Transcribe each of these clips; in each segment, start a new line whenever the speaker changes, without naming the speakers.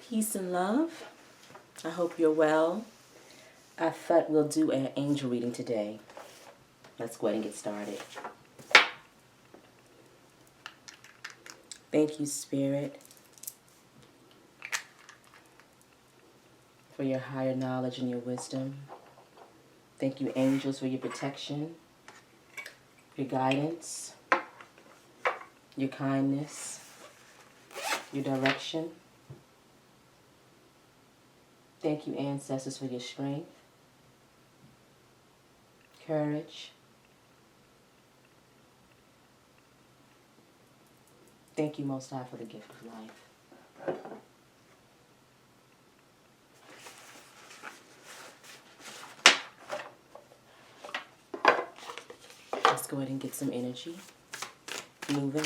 Peace and love. I hope you're well. I thought we'll do an angel reading today. Let's go ahead and get started. Thank you, Spirit, for your higher knowledge and your wisdom. Thank you, angels, for your protection, your guidance, your kindness, your direction. Thank you, ancestors, for your strength, courage. Thank you, Most High, for the gift of life. Let's go ahead and get some energy moving.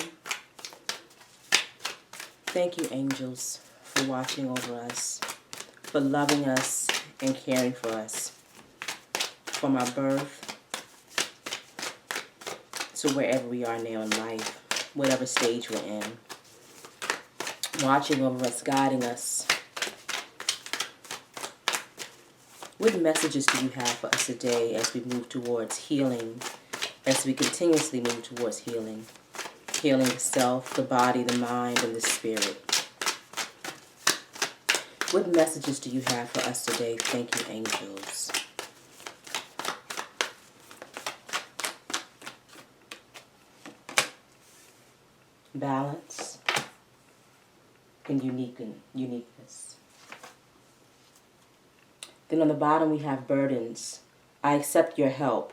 Thank you, angels, for watching over us, for loving us and caring for us, from our birth to wherever we are now in life, whatever stage we're in. Watching over us, guiding us. What messages do you have for us today as we move towards healing, as we continuously move towards healing? Healing the self, the body, the mind, and the spirit. What messages do you have for us today? Thank you, angels. Balance and uniqueness. Then on the bottom we have burdens. I accept your help.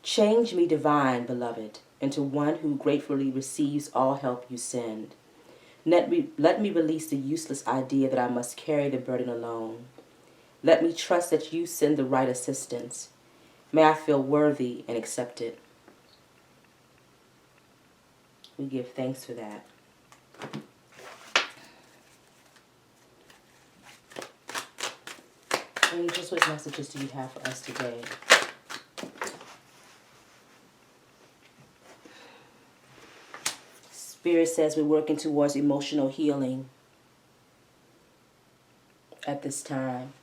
Change me, divine beloved, into one who gratefully receives all help you send. Let me release the useless idea that I must carry the burden alone. Let me trust that you send the right assistance. May I feel worthy and accepted. We give thanks for that. Angels, what messages do you have for us today? Spirit says we're working towards emotional healing at this time.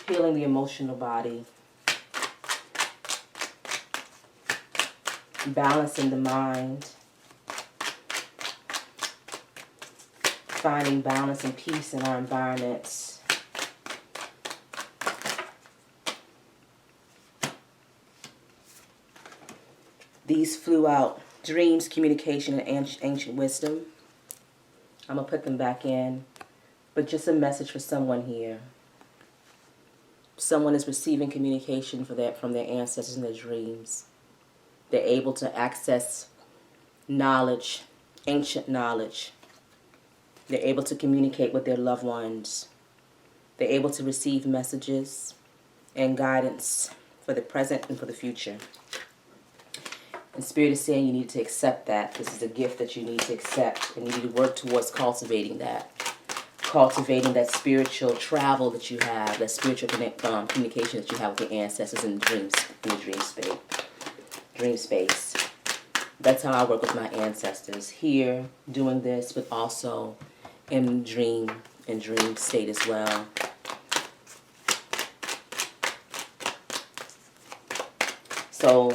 Healing the emotional body. Balancing the mind. Finding balance and peace in our environments. These flew out. Dreams, communication, and ancient wisdom. I'm going to put them back in. But just a message for someone here. Someone is receiving communication from their ancestors in their dreams. They're able to access knowledge, ancient knowledge. They're able to communicate with their loved ones. They're able to receive messages and guidance for the present and for the future. And Spirit is saying you need to accept that. This is a gift that you need to accept, and you need to work towards cultivating that. Cultivating that spiritual travel that you have, that spiritual communication that you have with your ancestors in the dream space. That's how I work with my ancestors here, doing this, but also in dream state as well. So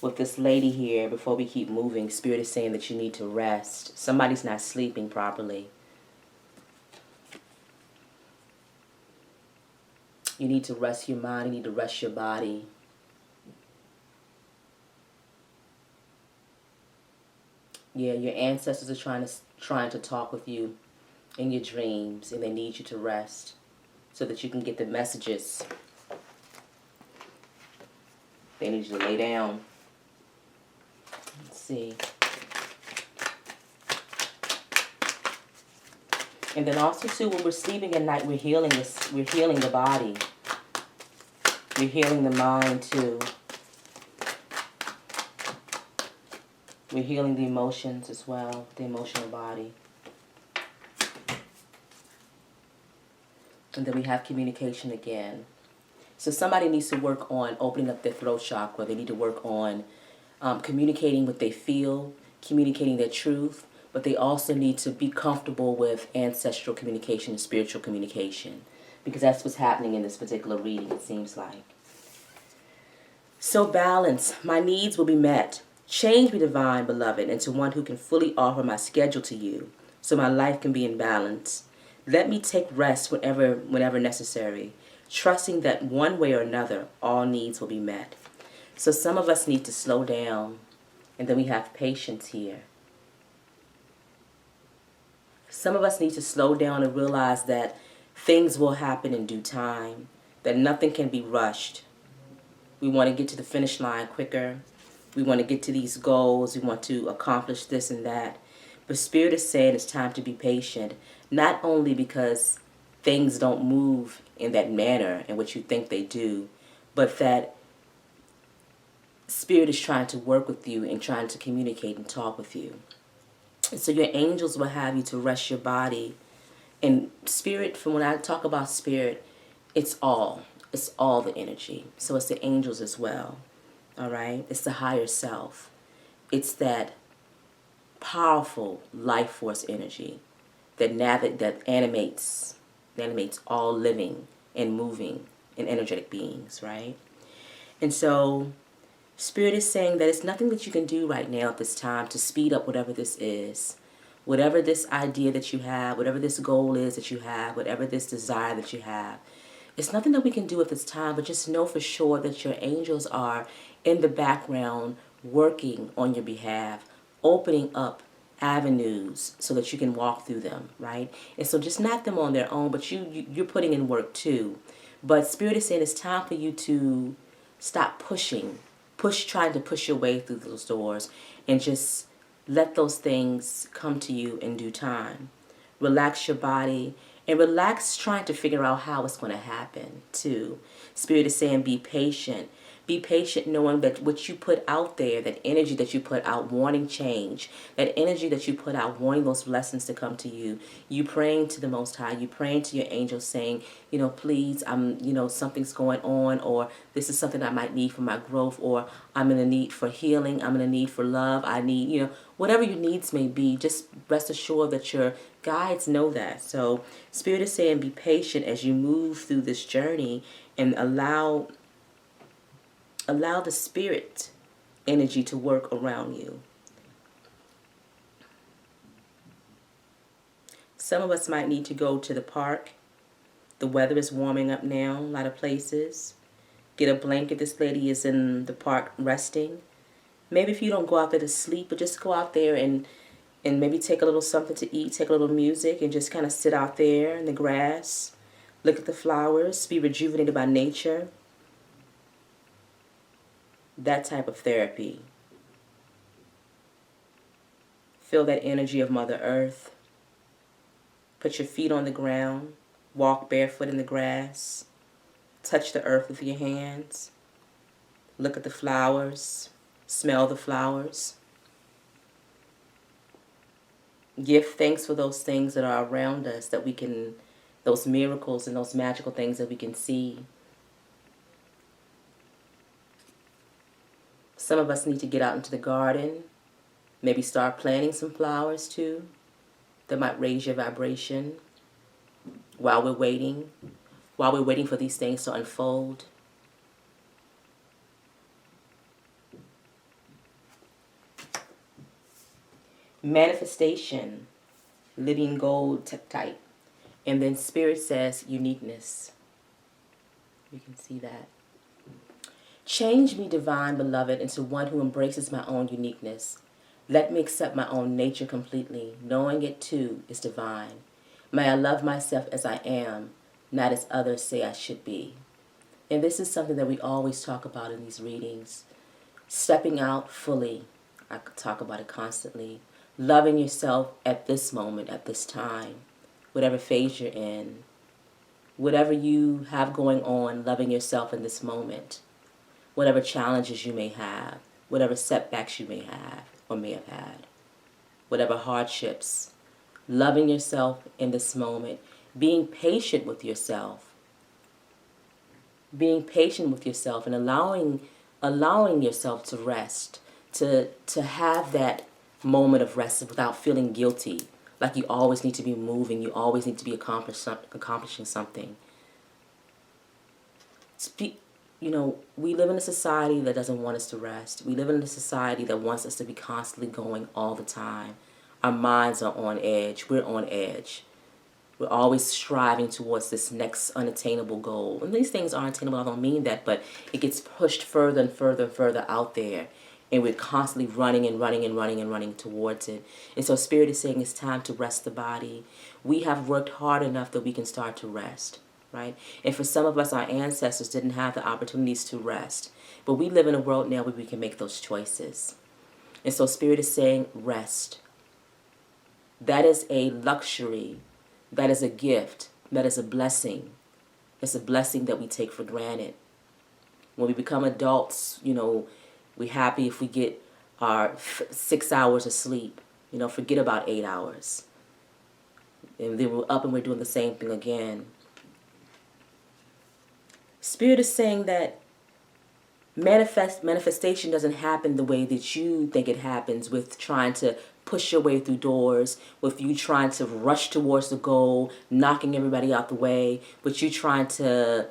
with this lady here, before we keep moving, Spirit is saying that you need to rest. Somebody's not sleeping properly. You need to rest your mind. You need to rest your body. Yeah, your ancestors are trying to talk with you in your dreams, and they need you to rest so that you can get the messages. They need you to lay down. Let's see. And then also too, when we're sleeping at night, we're healing the body. We're healing the mind too. We're healing the emotions as well, the emotional body. And then we have communication again. So somebody needs to work on opening up their throat chakra. They need to work on communicating what they feel, communicating their truth, but they also need to be comfortable with ancestral communication and spiritual communication, because that's what's happening in this particular reading, it seems like. So balance, my needs will be met. Change me, divine beloved, into one who can fully offer my schedule to you, so my life can be in balance. Let me take rest whenever necessary, trusting that one way or another, all needs will be met. So some of us need to slow down, and then we have patience here. Some of us need to slow down and realize that things will happen in due time, that nothing can be rushed. We want to get to the finish line quicker. We want to get to these goals. We want to accomplish this and that. But Spirit is saying it's time to be patient, not only because things don't move in that manner in which you think they do, but that Spirit is trying to work with you and trying to communicate and talk with you. And so your angels will have you to rest your body. And Spirit, from when I talk about Spirit, it's all the energy. So it's the angels as well. All right? It's the higher self. It's that powerful life force energy that animates all living and moving and energetic beings, right? And so Spirit is saying that it's nothing that you can do right now at this time to speed up whatever this is. Whatever this idea that you have, whatever this goal is that you have, whatever this desire that you have, it's nothing that we can do at this time, but just know for sure that your angels are in the background working on your behalf, opening up avenues so that you can walk through them, right? And so just not them on their own, but you're putting in work too. But Spirit is saying it's time for you to stop trying to push your way through those doors, and just let those things come to you in due time. Relax your body and relax trying to figure out how it's going to happen too. Spirit is saying be patient. Be patient knowing that what you put out there, that energy that you put out wanting change, that energy that you put out wanting those blessings to come to you, you praying to the Most High, you praying to your angels saying, please, something's going on, or this is something I might need for my growth, or I'm in a need for healing, I'm in a need for love, I need, whatever your needs may be, just rest assured that your guides know that. So Spirit is saying be patient as you move through this journey, and allow the Spirit energy to work around you. Some of us might need to go to the park. The weather is warming up now, a lot of places. Get a blanket. This lady is in the park resting. Maybe if you don't go out there to sleep, but just go out there and maybe take a little something to eat, take a little music, and just kind of sit out there in the grass, look at the flowers, be rejuvenated by nature. That type of therapy. Feel that energy of Mother Earth. Put your feet on the ground. Walk barefoot in the grass. Touch the earth with your hands. Look at the flowers. Smell the flowers. Give thanks for those things that are around us, that we can, those miracles and those magical things that we can see. Some of us need to get out into the garden, maybe start planting some flowers too, that might raise your vibration while we're waiting for these things to unfold. Manifestation, living gold type. And then Spirit says uniqueness. You can see that. Change me, divine beloved, into one who embraces my own uniqueness. Let me accept my own nature completely, knowing it too is divine. May I love myself as I am, not as others say I should be. And this is something that we always talk about in these readings. Stepping out fully. I could talk about it constantly. Loving yourself at this moment, at this time, whatever phase you're in. Whatever you have going on, loving yourself in this moment. Whatever challenges you may have, whatever setbacks you may have or may have had, whatever hardships, loving yourself in this moment, being patient with yourself, and allowing yourself to rest, to have that moment of rest without feeling guilty. Like you always need to be moving. You always need to be accomplishing something. We live in a society that doesn't want us to rest. We live in a society that wants us to be constantly going all the time. Our minds are on edge. We're on edge. We're always striving towards this next unattainable goal. And these things aren't attainable, I don't mean that, but it gets pushed further and further and further out there. And we're constantly running and running and running and running towards it. And so Spirit is saying it's time to rest the body. We have worked hard enough that we can start to rest, right? And for some of us, our ancestors didn't have the opportunities to rest. But we live in a world now where we can make those choices. And so Spirit is saying rest. That is a luxury. That is a gift. That is a blessing. It's a blessing that we take for granted. When we become adults, we're happy if we get our 6 hours of sleep. Forget about 8 hours. And then we're up and we're doing the same thing again. Spirit is saying that manifestation doesn't happen the way that you think it happens, with trying to push your way through doors, with you trying to rush towards the goal, knocking everybody out the way, with you trying to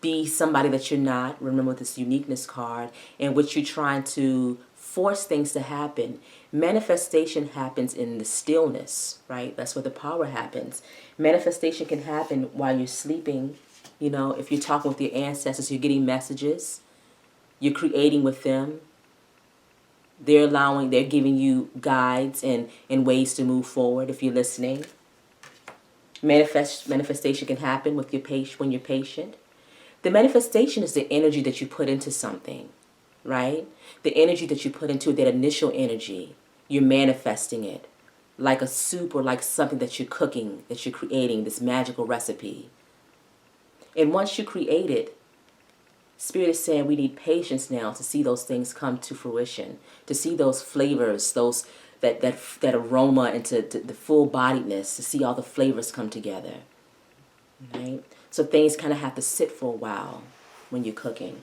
be somebody that you're not. Remember this uniqueness card, and with you trying to force things to happen. Manifestation happens in the stillness, right? That's where the power happens. Manifestation can happen while you're sleeping. If you're talking with your ancestors, you're getting messages. You're creating with them. They're giving you guides and ways to move forward if you're listening. Manifestation can happen with when you're patient. The manifestation is the energy that you put into something, right? The energy that you put into it, that initial energy, you're manifesting it. Like a soup or like something that you're cooking, that you're creating, this magical recipe. And once you create it, Spirit is saying we need patience now to see those things come to fruition, to see those flavors, that aroma into the full-bodiedness, to see all the flavors come together. Right? So things kind of have to sit for a while when you're cooking.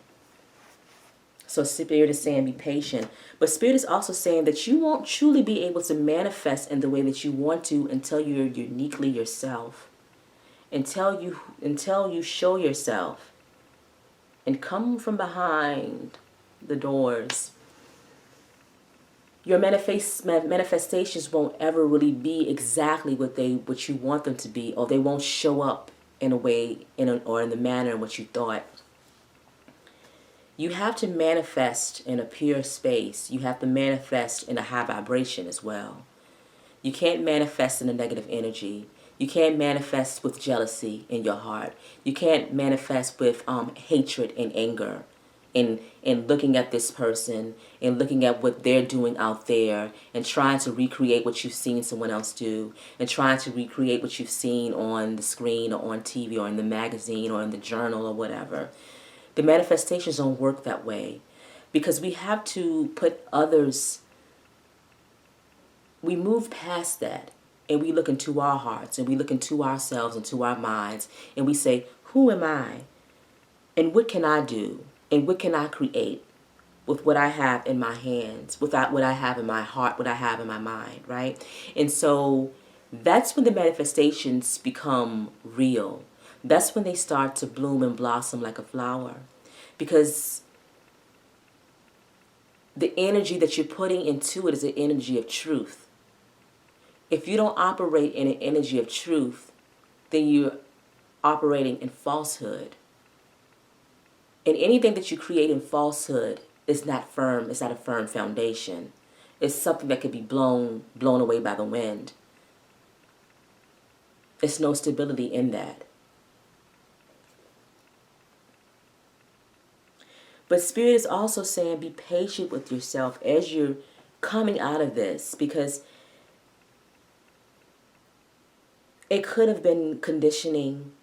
So Spirit is saying be patient. But Spirit is also saying that you won't truly be able to manifest in the way that you want to until you're uniquely yourself. Until you show yourself and come from behind the doors. Your manifestations won't ever really be exactly what you want them to be, or they won't show up in a way or in the manner in which you thought. You have to manifest in a pure space. You have to manifest in a high vibration as well. You can't manifest in a negative energy. You can't manifest with jealousy in your heart. You can't manifest with hatred and anger, and looking at this person and looking at what they're doing out there and trying to recreate what you've seen someone else do, and trying to recreate what you've seen on the screen or on TV or in the magazine or in the journal or whatever. The manifestations don't work that way, because we have to put others, we move past that. And we look into our hearts, and we look into ourselves, into our minds, and we say, who am I? And what can I do? And what can I create with what I have in my hands, without what I have in my heart, what I have in my mind, right? And so that's when the manifestations become real. That's when they start to bloom and blossom like a flower. Because the energy that you're putting into it is the energy of truth. If you don't operate in an energy of truth, then you're operating in falsehood. And anything that you create in falsehood is not firm. It's not a firm foundation. It's something that could be blown away by the wind. There's no stability in that. But Spirit is also saying be patient with yourself as you're coming out of this, because it could have been conditioning.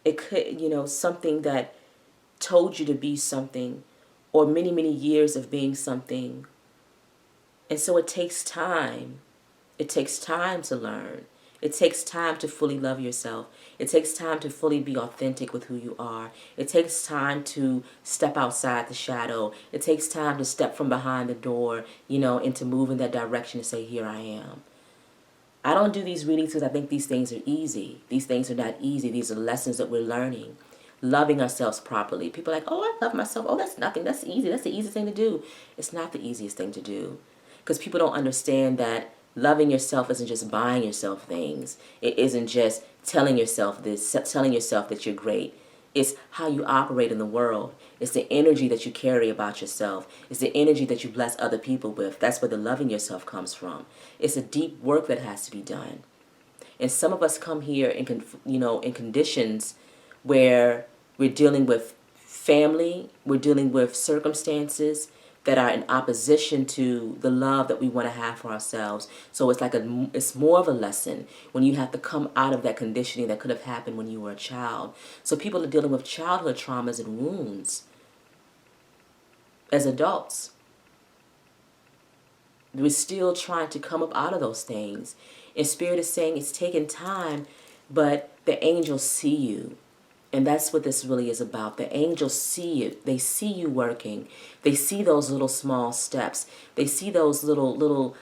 It could, something that told you to be something, or many, many years of being something. And so it takes time. It takes time to learn. It takes time to fully love yourself. It takes time to fully be authentic with who you are. It takes time to step outside the shadow. It takes time to step from behind the door, and to move in that direction and say, here I am. I don't do these readings because I think these things are easy. These things are not easy. These are lessons that we're learning. Loving ourselves properly. People are like, oh, I love myself. Oh, that's nothing. That's easy. That's the easiest thing to do. It's not the easiest thing to do. Because people don't understand that loving yourself isn't just buying yourself things. It isn't just telling yourself this, telling yourself that you're great. It's how you operate in the world. It's the energy that you carry about yourself. It's the energy that you bless other people with. That's where the loving yourself comes from. It's a deep work that has to be done. And some of us come here in conditions where we're dealing with family, we're dealing with circumstances that are in opposition to the love that we want to have for ourselves. So it's more of a lesson when you have to come out of that conditioning that could have happened when you were a child. So people are dealing with childhood traumas and wounds as adults. We're still trying to come up out of those things. And Spirit is saying it's taking time, but the angels see you. And that's what this really is about. The angels see it. They see you working. They see those little small steps. They see those little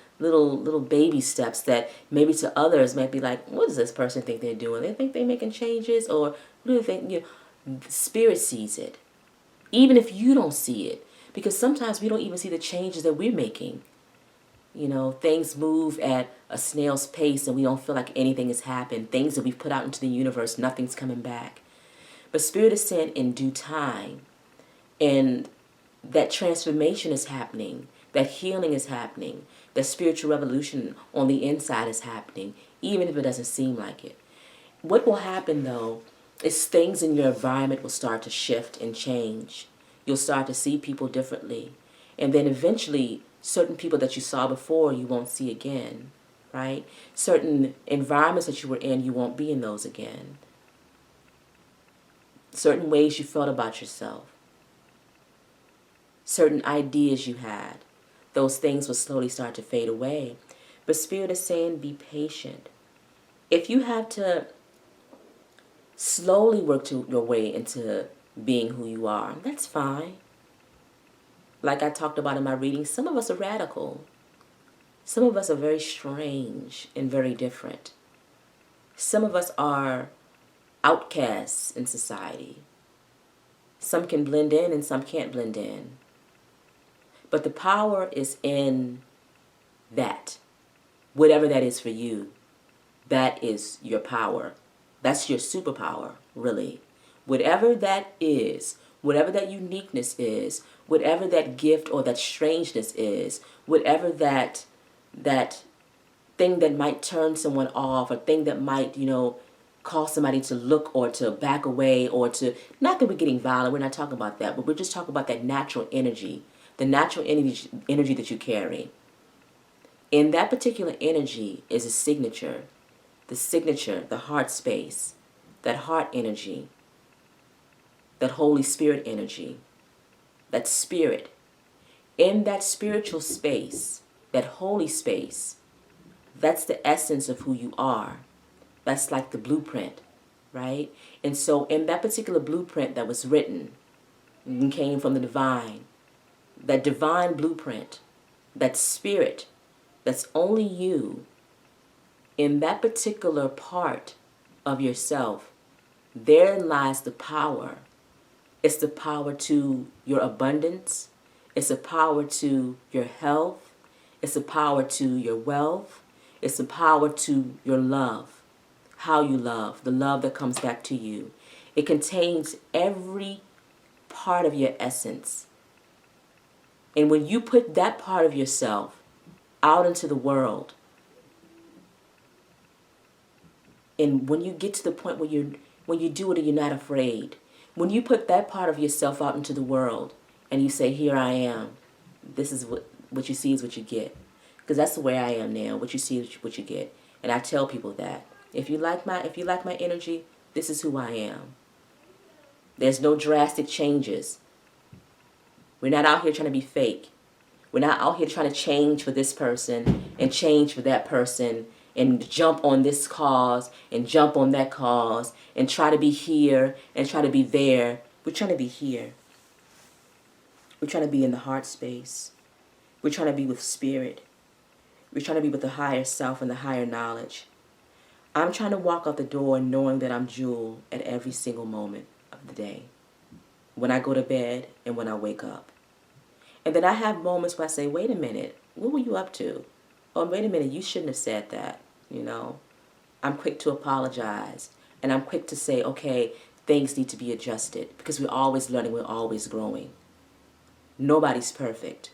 baby steps that maybe to others might be like, what does this person think they're doing? They think they're making changes, or what do they think? The Spirit sees it. Even if you don't see it. Because sometimes we don't even see the changes that we're making. Things move at a snail's pace and we don't feel like anything has happened. Things that we've put out into the universe, nothing's coming back. But Spirit is saying in due time, and that transformation is happening, that healing is happening, that spiritual revolution on the inside is happening, even if it doesn't seem like it. What will happen, though, is things in your environment will start to shift and change. You'll start to see people differently. And then eventually, certain people that you saw before, you won't see again, right? Certain environments that you were in, you won't be in those again. Certain ways you felt about yourself, certain ideas you had, those things will slowly start to fade away. But Spirit is saying be patient. If you have to slowly work your way into being who you are, that's fine. Like I talked about in my reading, some of us are radical. Some of us are very strange and very different. Some of us are outcasts in society. Some can blend in and some can't blend in. But the power is in that. Whatever that is for you, that is your power. That's your superpower, really. Whatever that is, whatever that uniqueness is, whatever that gift or that strangeness is, whatever that thing that might turn someone off, or thing that might, cause somebody to look or to back away, or to, not that we're getting violent, we're not talking about that, but we're just talking about that natural energy, the natural energy that you carry. In that particular energy is a signature, the heart space, that heart energy, that Holy Spirit energy, that spirit. In that spiritual space, that holy space, that's the essence of who you are. That's like the blueprint, right? And so in that particular blueprint that was written and came from the divine, that divine blueprint, that spirit, that's only you, in that particular part of yourself, therein lies the power. It's the power to your abundance. It's a power to your health. It's a power to your wealth. It's a power to your love. How you love, the love that comes back to you. It contains every part of your essence. And when you put that part of yourself out into the world, and when you get to the point where when you do it and you're not afraid, when you put that part of yourself out into the world and you say, here I am, this is what you see is what you get. Because that's the way I am now. What you see is what you get. And I tell people that. If you like my energy, this is who I am. There's no drastic changes. We're not out here trying to be fake. We're not out here trying to change for this person and change for that person and jump on this cause and jump on that cause and try to be here and try to be there. We're trying to be here. We're trying to be in the heart space. We're trying to be with spirit. We're trying to be with the higher self and the higher knowledge. I'm trying to walk out the door knowing that I'm Jewel at every single moment of the day. When I go to bed and when I wake up. And then I have moments where I say, wait a minute, what were you up to? Oh, wait a minute, you shouldn't have said that, you know. I'm quick to apologize. And I'm quick to say, okay, things need to be adjusted. Because we're always learning, we're always growing. Nobody's perfect.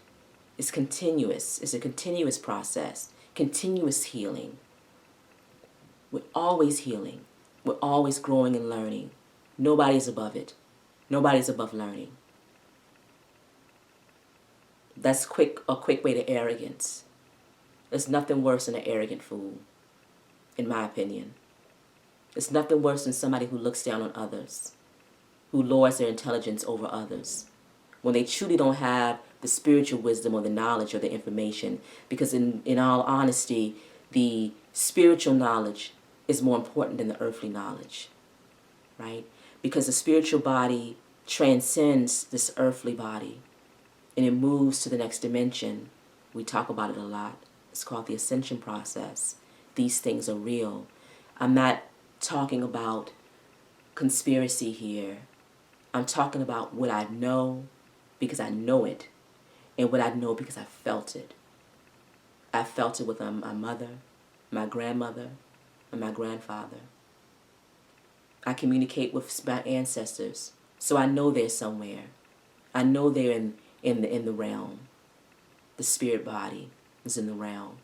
It's continuous. It's a continuous process. Continuous healing. We're always healing. We're always growing and learning. Nobody's above it. Nobody's above learning. That's a quick way to arrogance. There's nothing worse than an arrogant fool, in my opinion. It's nothing worse than somebody who looks down on others, who lords their intelligence over others, when they truly don't have the spiritual wisdom or the knowledge or the information. Because in all honesty, the spiritual knowledge is more important than the earthly knowledge, right? Because the spiritual body transcends this earthly body and it moves to the next dimension. We talk about it a lot. It's called the ascension process. These things are real. I'm not talking about conspiracy here. I'm talking about what I know because I know it, and what I know because I felt it. I felt it with my mother, my grandmother, and my grandfather. I communicate with my ancestors, so I know they're somewhere. I know they're in the realm. The spirit body is in the realm.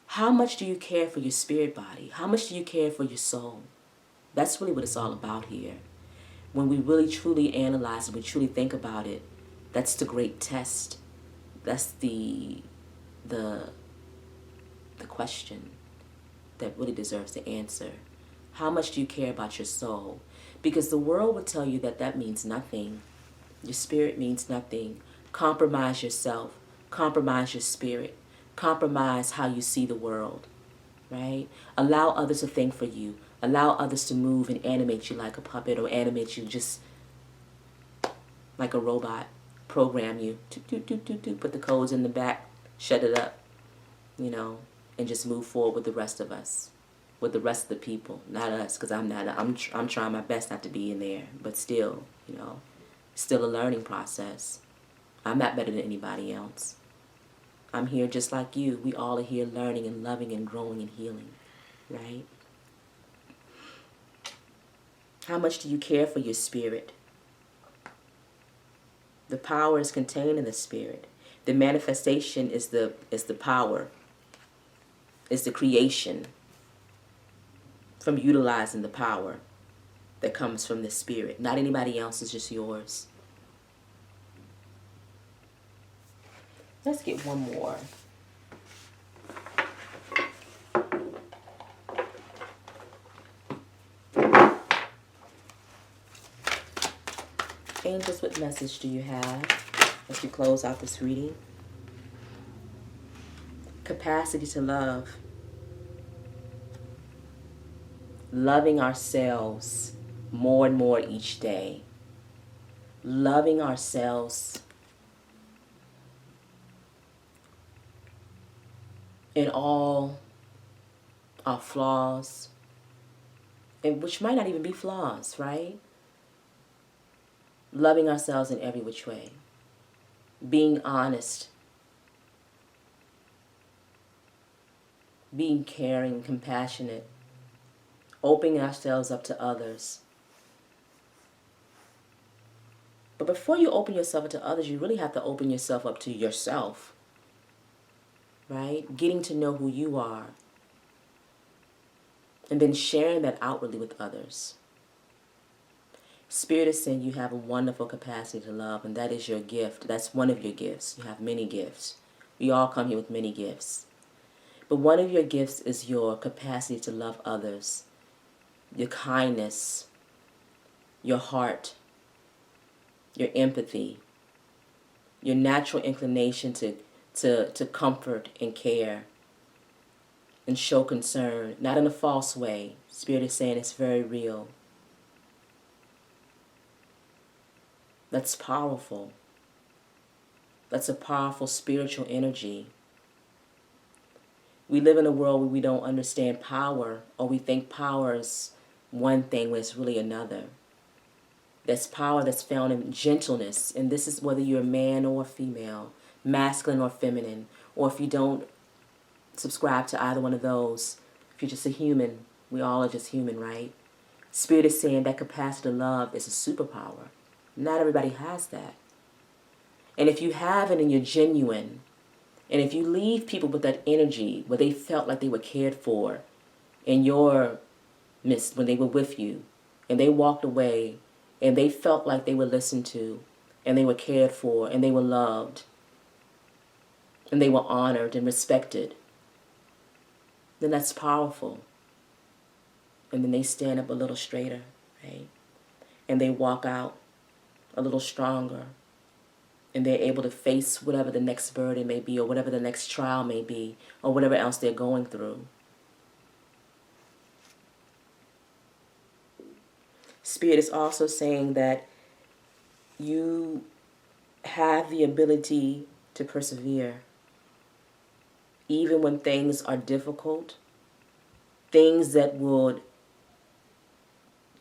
How much do you care for your spirit body? How much do you care for your soul? That's really what it's all about here. When we really truly analyze and we truly think about it, that's the great test. That's the question that really deserves the answer. How much do you care about your soul? Because the world would tell you that that means nothing. Your spirit means nothing. Compromise yourself. Compromise your spirit. Compromise how you see the world, right? Allow others to think for you. Allow others to move and animate you like a puppet, or animate you just like a robot. Program you. Put the codes in the back. Shut it up. You know, and just move forward with the rest of us. With the rest of the people. Not us, because I'm trying my best not to be in there. But still, you know, still a learning process. I'm not better than anybody else. I'm here just like you. We all are here learning and loving and growing and healing, right? How much do you care for your spirit? The power is contained in the spirit. The manifestation is the power. It's the creation from utilizing the power that comes from the spirit. Not anybody else, it's just yours. Let's get one more. Angels, what message do you have as we close out this reading? Capacity to love. Loving ourselves more and more each day. Loving ourselves in all our flaws, and which might not even be flaws, right? Loving ourselves in every which way. Being honest. Being caring, compassionate. Opening ourselves up to others. But before you open yourself up to others, you really have to open yourself up to yourself. Right? Getting to know who you are. And then sharing that outwardly with others. Spirit is saying you have a wonderful capacity to love, and that is your gift. That's one of your gifts. You have many gifts. We all come here with many gifts. But one of your gifts is your capacity to love others. Your kindness. Your heart. Your empathy. Your natural inclination to comfort and care. and show concern, not in a false way. Spirit is saying it's very real. That's powerful. That's a powerful spiritual energy. We live in a world where we don't understand power, or we think power is one thing when it's really another. There's power that's found in gentleness, and this is whether you're a man or a female, masculine or feminine, or if you don't subscribe to either one of those, if you're just a human, we all are just human, right? Spirit is saying that capacity to love is a superpower. Not everybody has that. And if you have it and you're genuine, and if you leave people with that energy where they felt like they were cared for in your midst when they were with you, and they walked away and they felt like they were listened to and they were cared for and they were loved and they were honored and respected, then that's powerful. And then they stand up a little straighter, right? And they walk out a little stronger. And they're able to face whatever the next burden may be, or whatever the next trial may be, or whatever else they're going through. Spirit is also saying that you have the ability to persevere. Even when things are difficult, things that would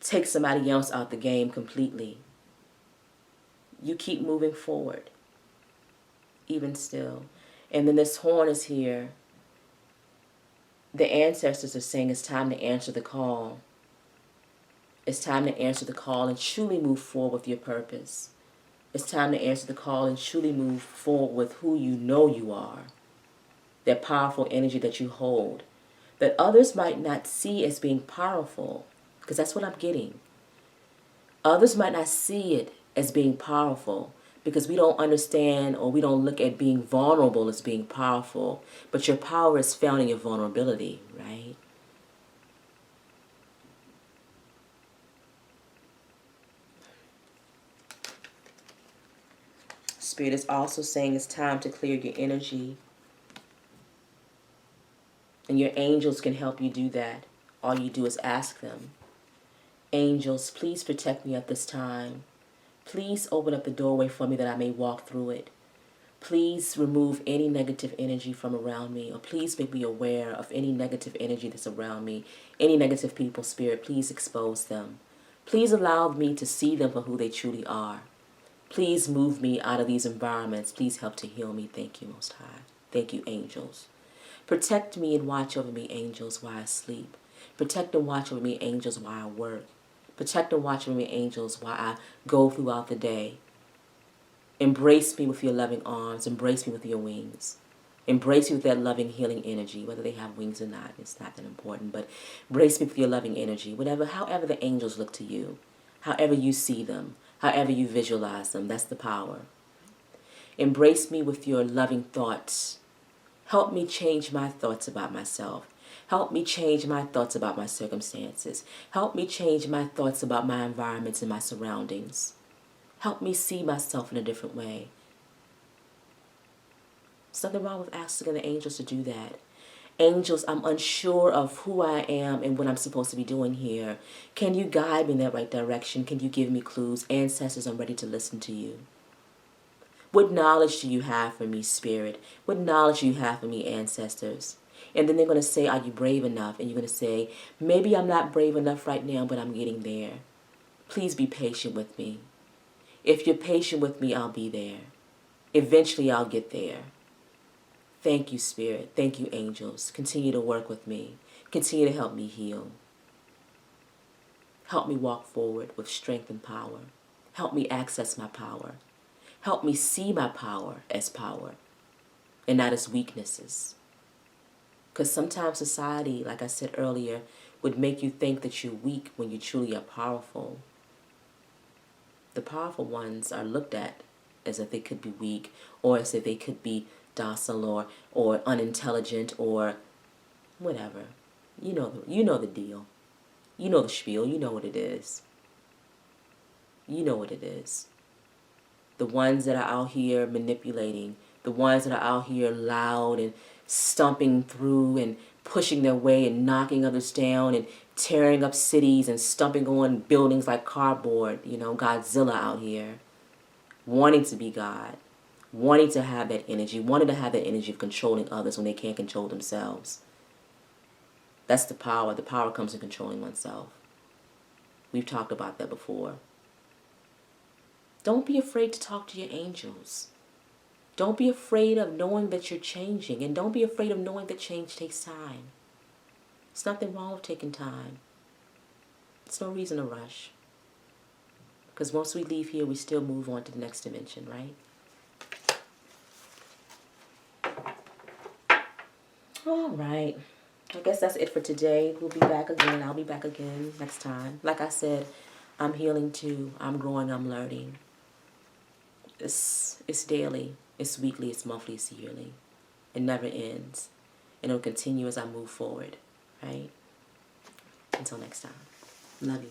take somebody else out the game completely. You keep moving forward, even still. And then this horn is here. The ancestors are saying it's time to answer the call. It's time to answer the call and truly move forward with your purpose. It's time to answer the call and truly move forward with who you know you are. That powerful energy that you hold, that others might not see as being powerful, because that's what I'm getting. Others might not see it as being powerful because we don't understand, or we don't look at being vulnerable as being powerful. But your power is found in your vulnerability, right? Spirit is also saying it's time to clear your energy. And your angels can help you do that. All you do is ask them. Angels, please protect me at this time. Please open up the doorway for me that I may walk through it. Please remove any negative energy from around me, or please make me aware of any negative energy that's around me. Any negative people, Spirit, please expose them. Please allow me to see them for who they truly are. Please move me out of these environments. Please help to heal me. Thank you, Most High. Thank you, angels. Protect me and watch over me, angels, while I sleep. Protect and watch over me, angels, while I work. Protect and watch over me, angels, while I go throughout the day. Embrace me with your loving arms. Embrace me with your wings. Embrace me with that loving, healing energy, whether they have wings or not. It's not that important, but embrace me with your loving energy. However the angels look to you, however you see them, however you visualize them, that's the power. Embrace me with your loving thoughts. Help me change my thoughts about myself. Help me change my thoughts about my circumstances. Help me change my thoughts about my environments and my surroundings. Help me see myself in a different way. There's nothing wrong with asking the angels to do that. Angels, I'm unsure of who I am and what I'm supposed to be doing here. Can you guide me in that right direction? Can you give me clues? Ancestors, I'm ready to listen to you. What knowledge do you have for me, Spirit? What knowledge do you have for me, ancestors? And then they're going to say, are you brave enough? And you're going to say, maybe I'm not brave enough right now, but I'm getting there. Please be patient with me. If you're patient with me, I'll be there. Eventually, I'll get there. Thank you, Spirit. Thank you, angels. Continue to work with me. Continue to help me heal. Help me walk forward with strength and power. Help me access my power. Help me see my power as power and not as weaknesses. Because sometimes society, like I said earlier, would make you think that you're weak when you truly are powerful. The powerful ones are looked at as if they could be weak, or as if they could be docile or unintelligent or whatever. You know the deal. You know the spiel. You know what it is. You know what it is. The ones that are out here manipulating, the ones that are out here loud and stomping through and pushing their way and knocking others down and tearing up cities and stomping on buildings like cardboard, you know, Godzilla out here, wanting to be God, wanting to have that energy, wanting to have that energy of controlling others when they can't control themselves. That's the power. The power comes in controlling oneself. We've talked about that before. Don't be afraid to talk to your angels. Don't be afraid of knowing that you're changing, and don't be afraid of knowing that change takes time. There's nothing wrong with taking time. There's no reason to rush. Because once we leave here, we still move on to the next dimension, right? All right. I guess that's it for today. We'll be back again. I'll be back again next time. Like I said, I'm healing too. I'm growing. I'm learning. It's daily. It's weekly. It's monthly. It's yearly. It never ends. And it'll continue as I move forward, right? Until next time. Love you.